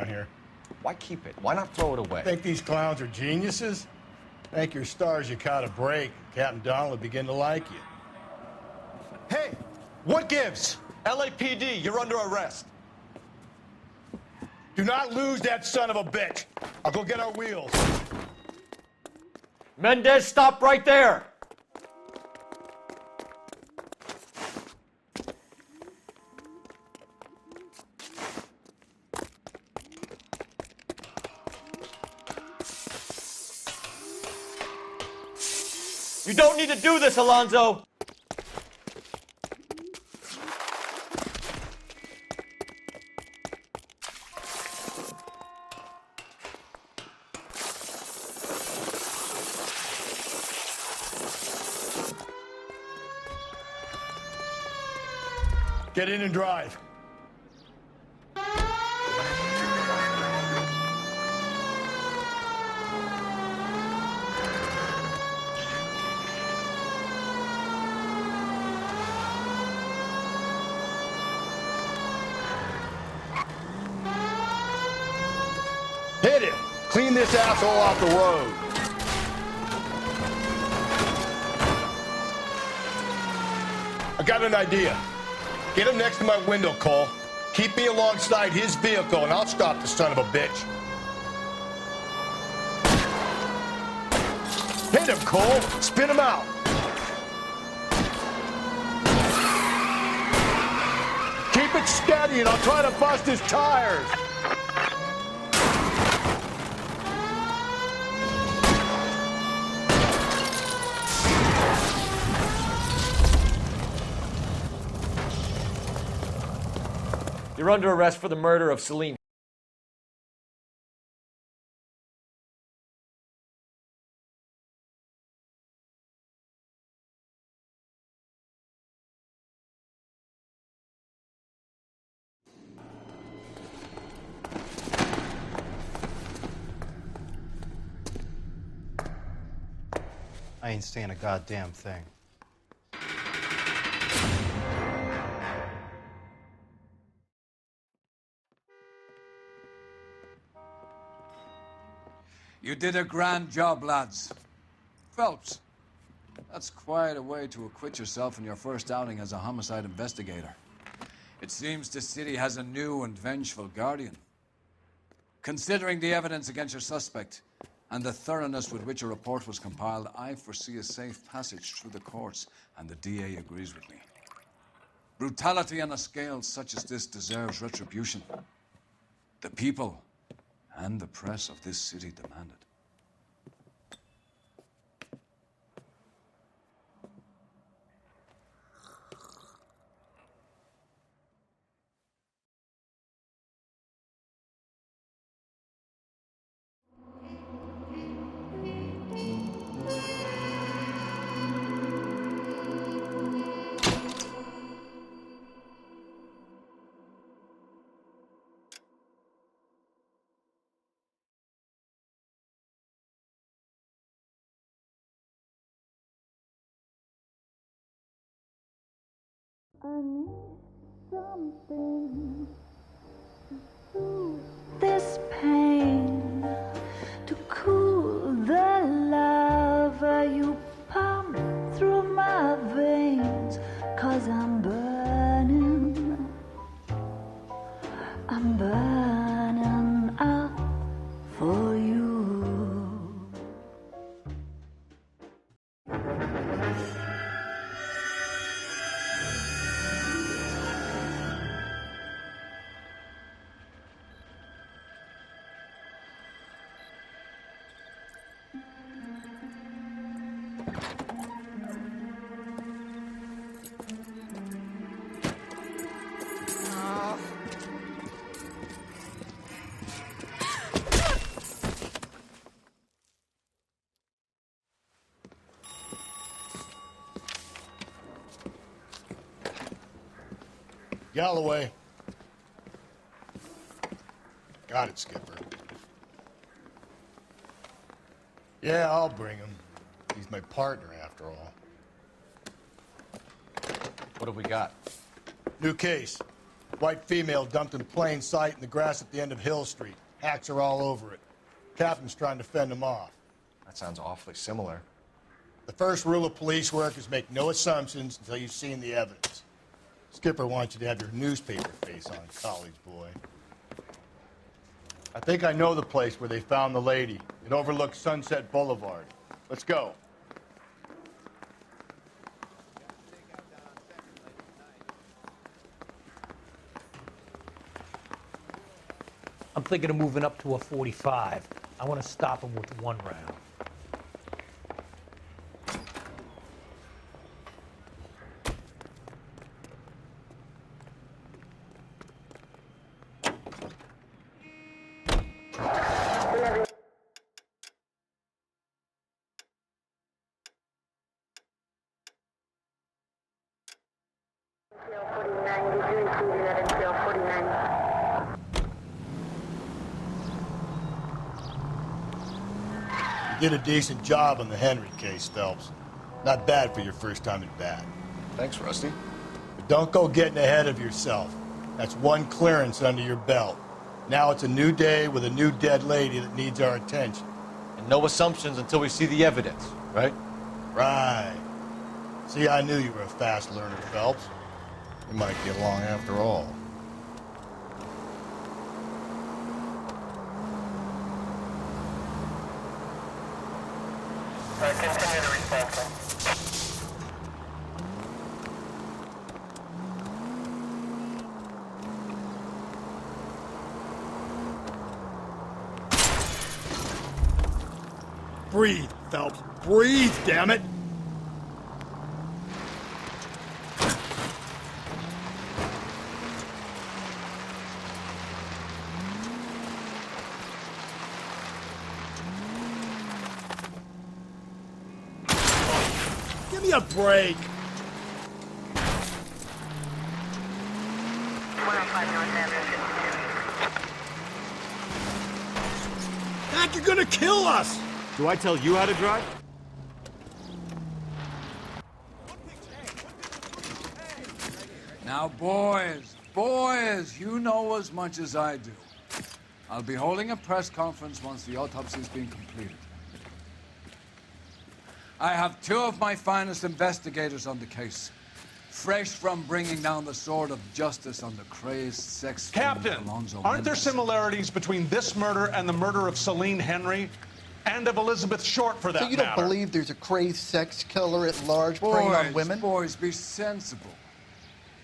around here. Why keep it? Why not throw it away? Think these clowns are geniuses? Thank your stars you caught a break. Captain Donald will begin to like you. Hey, what gives? LAPD, you're under arrest. Do not lose that son of a bitch. I'll go get our wheels. Mendez, stop right there! You don't need to do this, Alonzo! Get in and drive. Hit him! Clean this asshole off the road. I got an idea. Get him next to my window, Cole. Keep me alongside his vehicle, and I'll stop the son of a bitch. Hit him, Cole. Spin him out. Keep it steady, and I'll try to bust his tires. You're under arrest for the murder of Celine. I ain't saying a goddamn thing. You did a grand job, lads. Phelps, that's quite a way to acquit yourself in your first outing as a homicide investigator. It seems the city has a new and vengeful guardian. Considering the evidence against your suspect and the thoroughness with which a report was compiled, I foresee a safe passage through the courts, and the DA agrees with me. Brutality on a scale such as this deserves retribution. The people and the press of this city demand it. I need something to soothe this pain, to cool the lava you pump through my veins, 'cause I'm burning up for you. Galloway. Got it, Skipper. Yeah, I'll bring him. He's my partner, after all. What have we got? New case. White female dumped in plain sight in the grass at the end of Hill Street. Hacks are all over it. Captain's trying to fend them off. That sounds awfully similar. The first rule of police work is make no assumptions until you've seen the evidence. Skipper wants you to have your newspaper face on, college boy. I think I know the place where they found the lady. It overlooks Sunset Boulevard. Let's go. I'm thinking of moving up to a 45. I want to stop him with one round. You did a decent job on the Henry case, Phelps. Not bad for your first time at bat. Thanks, Rusty. But don't go getting ahead of yourself. That's one clearance under your belt. Now it's a new day with a new dead lady that needs our attention. And no assumptions until we see the evidence, right? Right. See, I knew you were a fast learner, Phelps. We might get along after all. Continue to respond. Breathe, Phelps. Breathe, damn it! Give me a break. Mac, you're gonna kill us! Do I tell you how to drive? Now, boys, you know as much as I do. I'll be holding a press conference once the autopsy's been completed. I have two of my finest investigators on the case, fresh from bringing down the sword of justice on the crazed sex fiend Captain, Alonzo aren't there Mendez. similarities between this murder and the murder of Celine Henry? And of Elizabeth Short, for that So you don't matter? believe there's a crazed sex killer at large preying on women? Boys, be sensible.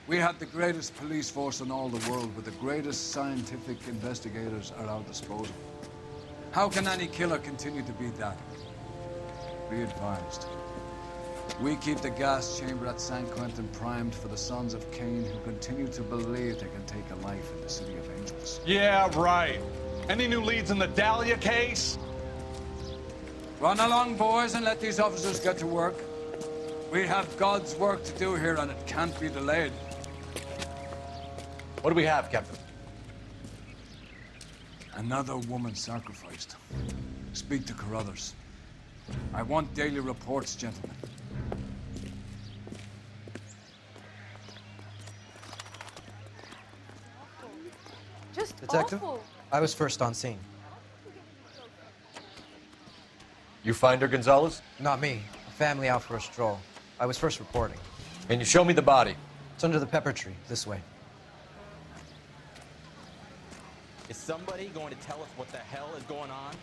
We have the greatest police force in all the world with the greatest scientific investigators at our disposal. How can any killer continue to be that? Be advised. We keep the gas chamber at San Quentin primed for the sons of Cain who continue to believe they can take a life in the City of Angels. Yeah, right. Any new leads in the Dahlia case? Run along, boys, and let these officers get to work. We have God's work to do here, and it can't be delayed. What do we have, Captain? Another woman sacrificed. Speak to Carruthers. I want daily reports, gentlemen. Just Detective? awful. I was first on scene. You find her, Gonzalez? Not me. A family out for a stroll. I was first reporting. Can you show me the body? It's under the pepper tree, this way. Is somebody going to tell us what the hell is going on?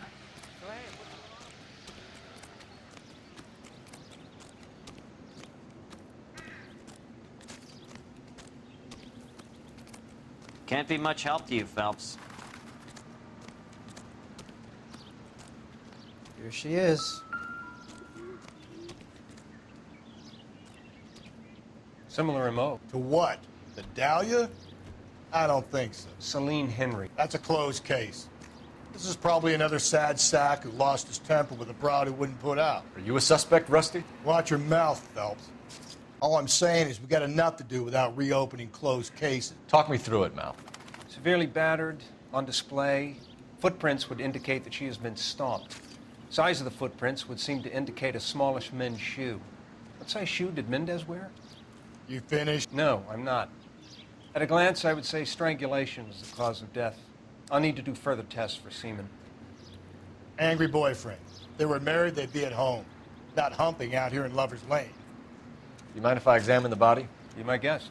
Can't be much help to you, Phelps. Here she is. Similar MO. To what? The Dahlia? I don't think so. Celine Henry. That's a closed case. This is probably another sad sack who lost his temper with a broad who wouldn't put out. Are you a suspect, Rusty? Watch your mouth, Phelps. All I'm saying is we got enough to do without reopening closed cases. Talk me through it, Mal. Severely battered, on display. Footprints would indicate that she has been stomped. Size of the footprints would seem to indicate a smallish men's shoe. What size shoe did Mendez wear? You finished? No, I'm not. At a glance, I would say strangulation is the cause of death. I'll need to do further tests for semen. Angry boyfriend. If they were married, they'd be at home, not humping out here in Lover's Lane. You mind if I examine the body? Be my guest.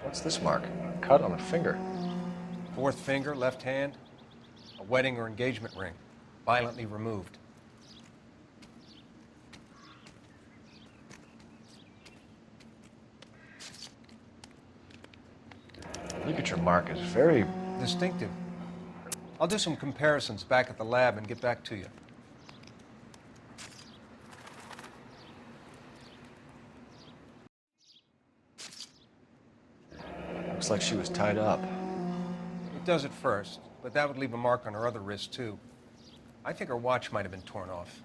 What's this mark? Cut on a finger. Fourth finger, left hand. A wedding or engagement ring. Violently removed. Look at your mark. It's very Distinctive. I'll do some comparisons back at the lab and get back to you. Looks like she was tied up. It does at first, but that would leave a mark on her other wrist, too. I think her watch might have been torn off.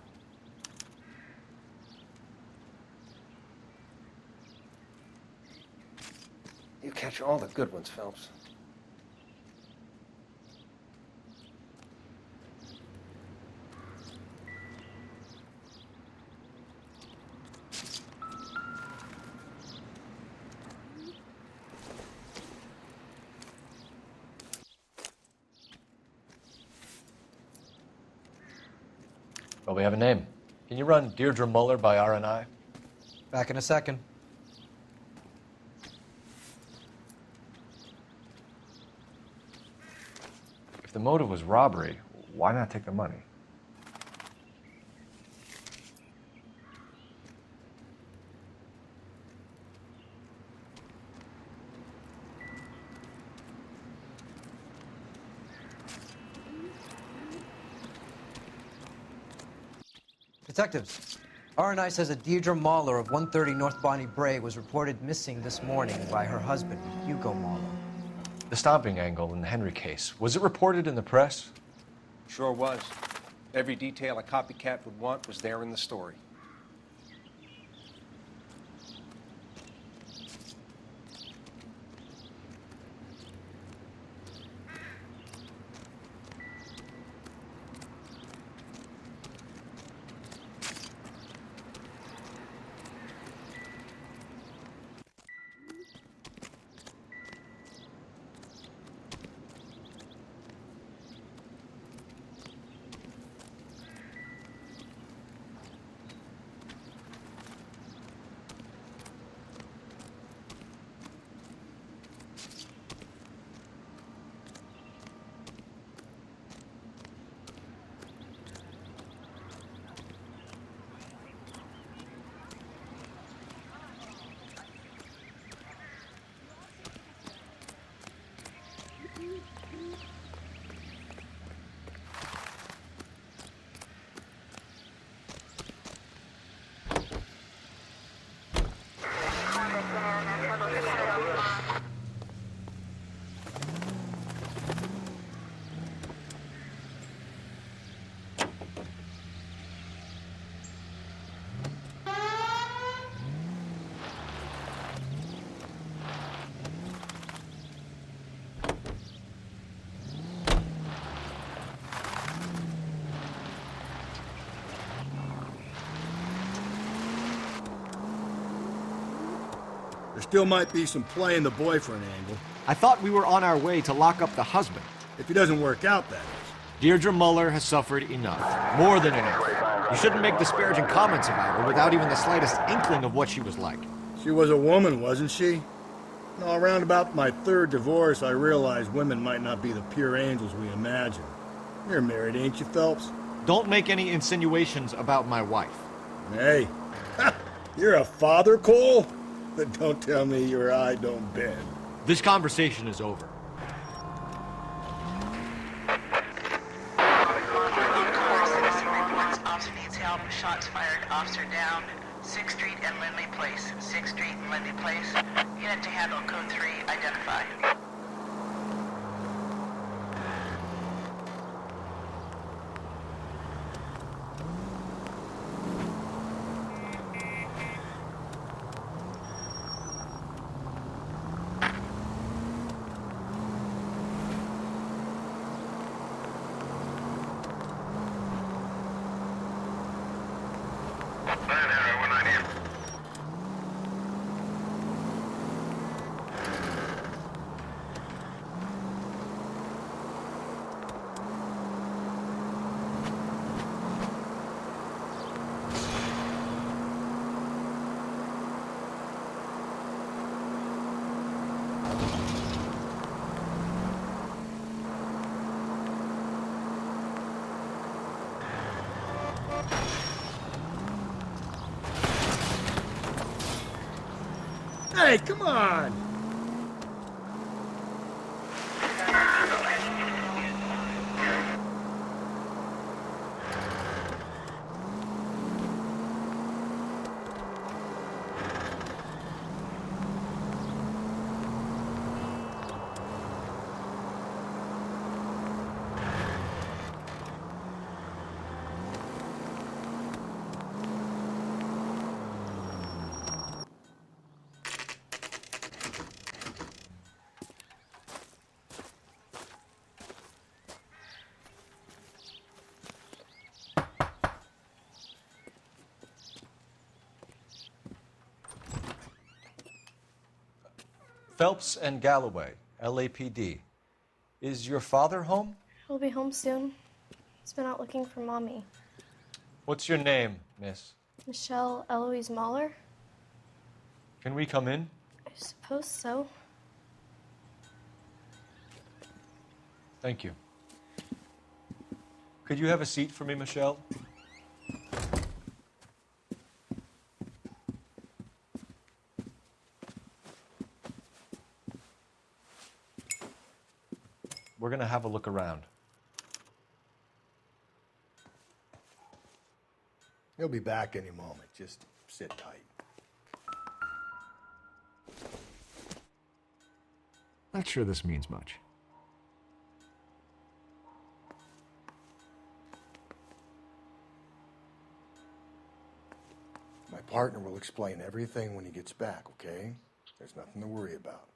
You catch all the good ones, Phelps. Well, we have a name. Can you run Deirdre Muller by RNI? Back in a second. If the motive was robbery, why not take the money? Detectives, RNI says that Deirdre Mahler of 130 North Bonnie Bray was reported missing this morning by her husband, Hugo Mahler. The stomping angle in the Henry case, was it reported in the press? Sure was. Every detail a copycat would want was there in the story. There still might be some play in the boyfriend angle. I thought we were on our way to lock up the husband. If he doesn't work out, that is. Deirdre Muller has suffered enough. More than enough. You shouldn't make disparaging comments about her without even the slightest inkling of what she was like. She was a woman, wasn't she? No, around about my third divorce, I realized women might not be the pure angels we imagine. You're married, ain't you, Phelps? Don't make any insinuations about my wife. Hey, you're a father, Cole? But don't tell me your eye don't bend. This conversation is over. Officer needs help. Shots fired. Officer down. 6th Street and Lindley Place. 6th Street and Lindley Place. Unit to handle code 3. Identify. Hey, come on! Phelps and Galloway, LAPD. Is your father home? He'll be home soon. He's been out looking for Mommy. What's your name, miss? Michelle Eloise Mahler? Can we come in? I suppose so. Thank you. Could you have a seat for me, Michelle? We're going to have a look around. He'll be back any moment. Just sit tight. Not sure this means much. My partner will explain everything when he gets back, okay? There's nothing to worry about.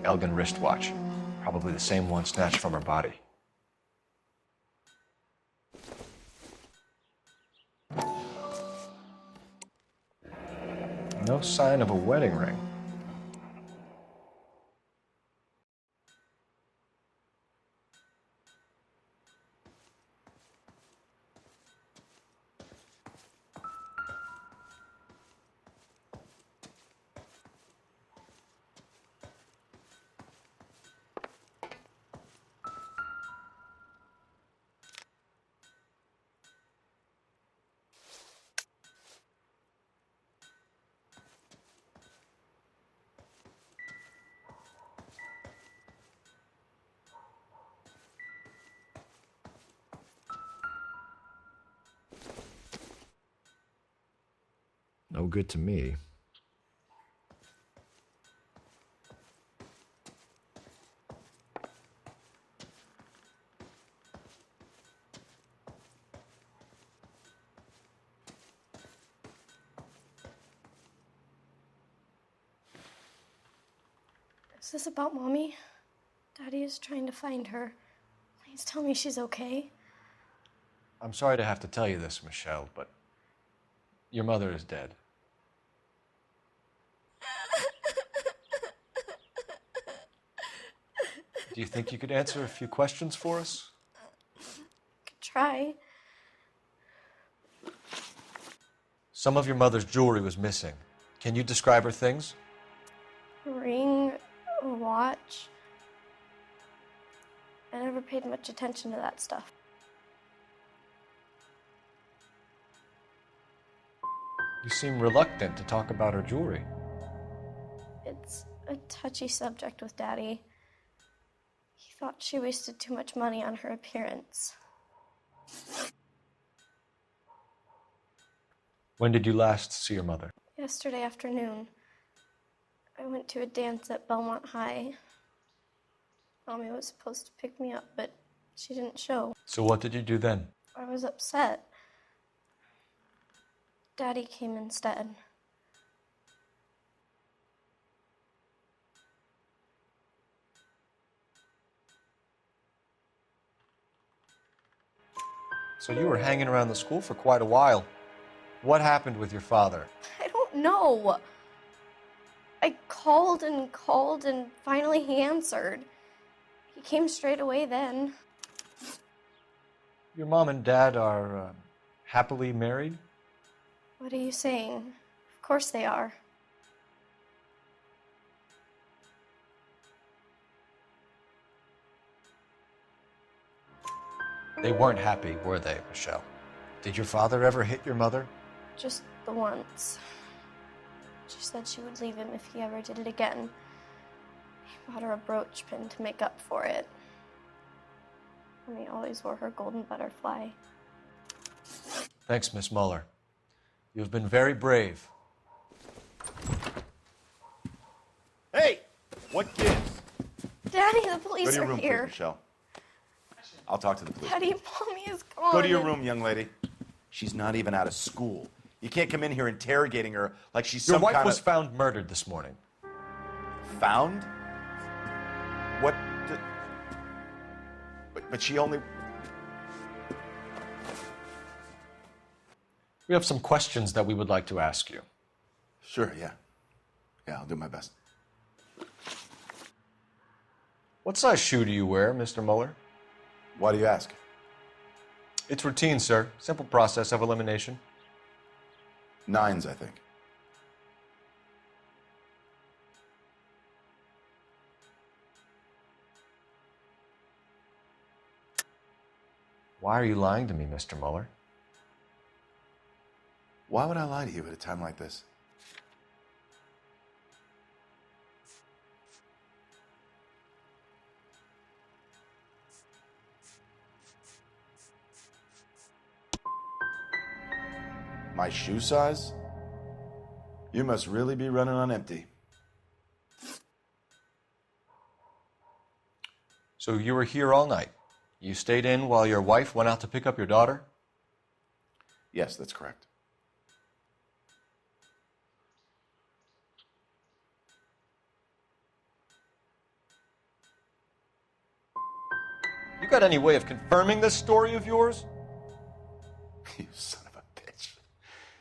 Elgin wristwatch. Probably the same one snatched from her body. No sign of a wedding ring. No good to me. Is this about Mommy? Daddy is trying to find her. Please tell me she's okay. I'm sorry to have to tell you this, Michelle, but your mother is dead. Do you think you could answer a few questions for us? Could try. Some of your mother's jewelry was missing. Can you describe her things? A ring, a watch. I never paid much attention to that stuff. You seem reluctant to talk about her jewelry. It's a touchy subject with Daddy. He thought she wasted too much money on her appearance. When did you last see your mother? Yesterday afternoon, I went to a dance at Belmont High. Mommy was supposed to pick me up, but she didn't show. So what did you do then? I was upset. Daddy came instead. So you were hanging around the school for quite a while. What happened with your father? I don't know. I called and finally he answered. He came straight away then. Your mom and dad are happily married? What are you saying? Of course they are. They weren't happy, were they, Michelle? Did your father ever hit your mother? Just the once. She said she would leave him if he ever did it again. He bought her a brooch pin to make up for it. And he always wore her golden butterfly. Thanks, Miss Muller. You've been very brave. Hey! What gives? Daddy, the police Go to your are room, here. please, Michelle. I'll talk to the police. Daddy, Mommy is gone. Go to your room, young lady. She's not even out of school. You can't come in here interrogating her like she's Your some wife kind was of... found murdered this morning. Found? What? But she only... We have some questions that we would like to ask you. Sure, yeah. Yeah, I'll do my best. What size shoe do you wear, Mr. Muller? Why do you ask? It's routine, sir. Simple process of elimination. 9s, I think. Why are you lying to me, Mr. Muller? Why would I lie to you at a time like this? My shoe size? You must really be running on empty. So you were here all night. You stayed in while your wife went out to pick up your daughter? Yes, that's correct. You got any way of confirming this story of yours? You son of a bitch.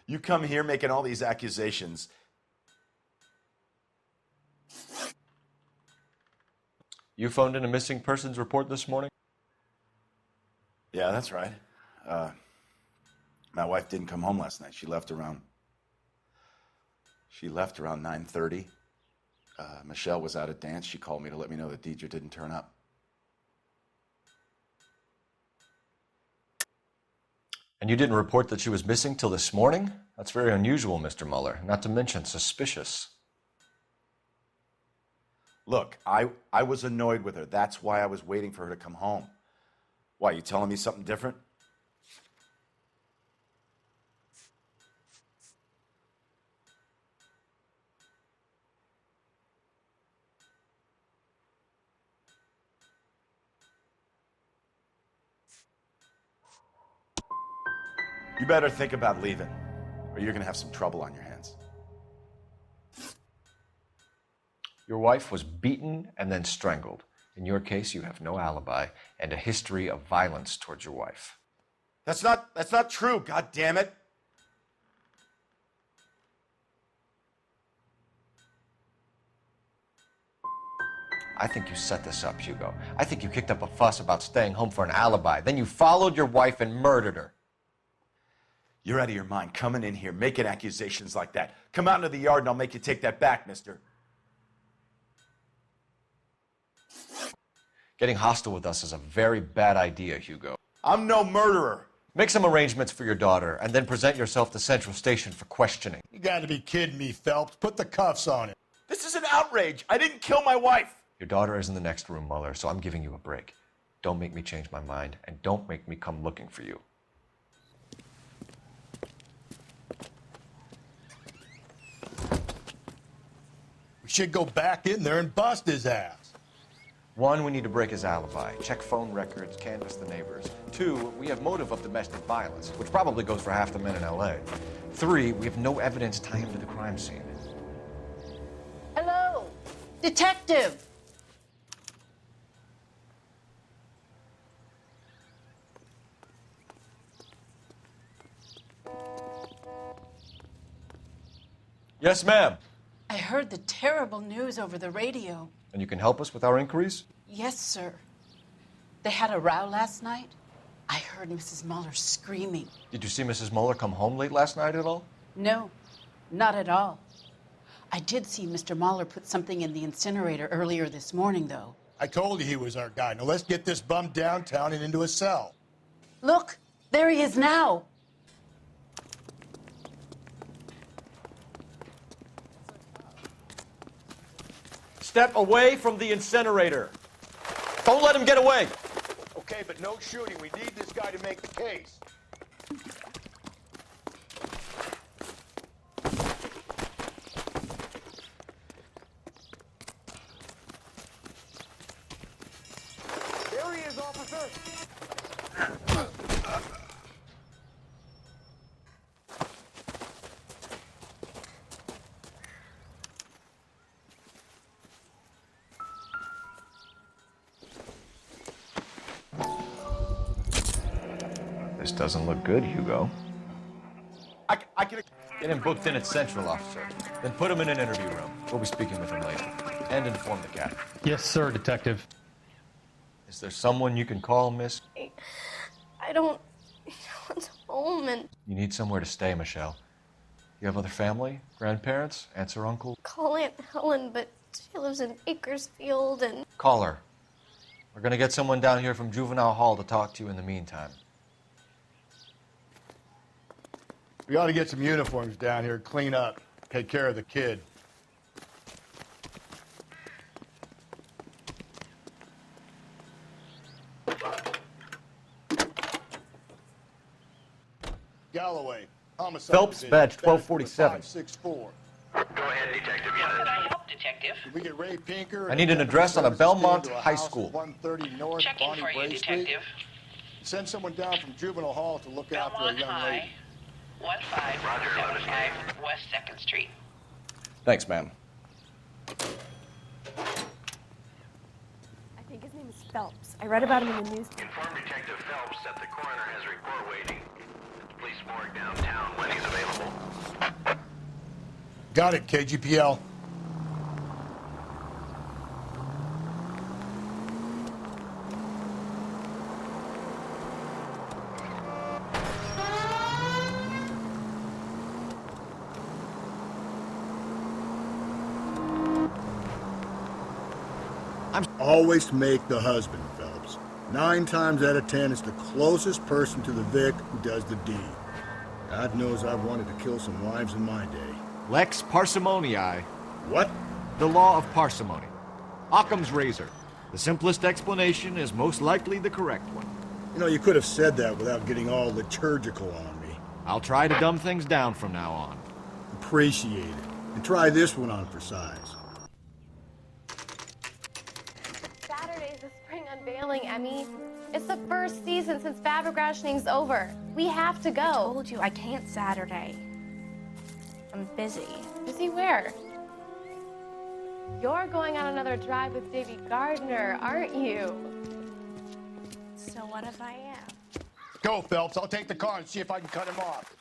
You come here making all these accusations. You phoned in a missing persons report this morning? Yeah, that's right. My wife didn't come home last night. She left around 9:30. Michelle was out at dance. She called me to let me know that Deidre didn't turn up. And you didn't report that she was missing till this morning? That's very unusual, Mr. Muller, not to mention suspicious. Look, I was annoyed with her. That's why I was waiting for her to come home. Why, you telling me something different? You better think about leaving, or you're gonna have some trouble on your hands. Your wife was beaten and then strangled. In your case, you have no alibi and a history of violence towards your wife. That's not true, God damn it. I think you set this up, Hugo. I think you kicked up a fuss about staying home for an alibi. Then you followed your wife and murdered her. You're out of your mind coming in here making accusations like that. Come out into the yard and I'll make you take that back, mister. Getting hostile with us is a very bad idea, Hugo. I'm no murderer. Make some arrangements for your daughter and then present yourself to Central Station for questioning. You gotta be kidding me, Phelps. Put the cuffs on him. This is an outrage. I didn't kill my wife. Your daughter is in the next room, Muller, so I'm giving you a break. Don't make me change my mind, and don't make me come looking for you. We should go back in there and bust his ass. 1, we need to break his alibi. Check phone records, canvass the neighbors. 2, we have motive of domestic violence, which probably goes for half the men in L.A. 3, we have no evidence tying him to the crime scene. Hello, detective. Yes, ma'am. I heard the terrible news over the radio. And you can help us with our inquiries? Yes, sir. They had a row last night. I heard Mrs. Muller screaming. Did you see Mrs. Muller come home late last night at all? No, not at all. I did see Mr. Muller put something in the incinerator earlier this morning, though. I told you he was our guy. Now let's get this bum downtown and into a cell. Look, there he is now. Step away from the incinerator. Don't let him get away. Okay, but no shooting. We need this guy to make the case. There he is, officer. This doesn't look good, Hugo. I can... Get him booked in at Central, officer. Then put him in an interview room. We'll be speaking with him later. And inform the captain. Yes, sir, Detective. Is there someone you can call, miss? I don't want home and You need somewhere to stay, Michelle. You have other family? Grandparents? Aunts or uncle? call Aunt Helen, but she lives in Bakersfield and Call her. We're gonna get someone down here from Juvenile Hall to talk to you in the meantime. We ought to get some uniforms down here, clean up, take care of the kid. Galloway, homicide. Phelps, division, badge status 1247. 564. Go ahead, Detective. How can I help, Detective? Did we get Ray Pinker? I need an address on a Belmont High School. 130 North Checking Bonnie for you, Bray Street. Detective. Send someone down from Juvenile Hall to look after a Belmont young High, lady. 1575 West 2nd Street. Thanks, ma'am. I think his name is Phelps. I read about him in the news. Inform Detective Phelps that the coroner has a report waiting at the police morgue downtown when he's available. Got it, KGPL. Always make the husband, Phelps. 9 times out of 10, it's the closest person to the Vic who does the deed. God knows I've wanted to kill some wives in my day. Lex parsimoniae. What? The law of parsimony. Occam's razor. The simplest explanation is most likely the correct one. You know, you could have said that without getting all liturgical on me. I'll try to dumb things down from now on. Appreciate it. And try this one on for size. Saturday's the spring unveiling, Emmy. It's the first season since fabric rationing's over. We have to go. I told you I can't Saturday. I'm busy. Busy where? You're going on another drive with Davy Gardner, aren't you? So what if I am? Go, Phelps. I'll take the car and see if I can cut him off.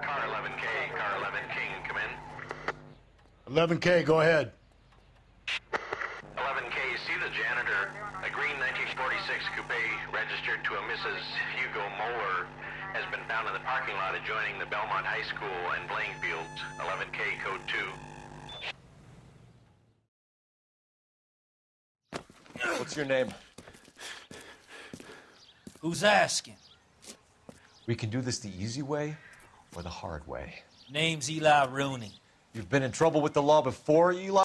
Car 11K, car 11 King, come in. 11K, go ahead. 11K, see the janitor A green 1946 coupe registered to a Mrs. Hugo Moeller has been found in the parking lot adjoining the Belmont High School and playing fields, 11K code 2. What's your name? Who's asking? We can do this the easy way or the hard way. Name's Eli Rooney. You've been in trouble with the law before, Eli?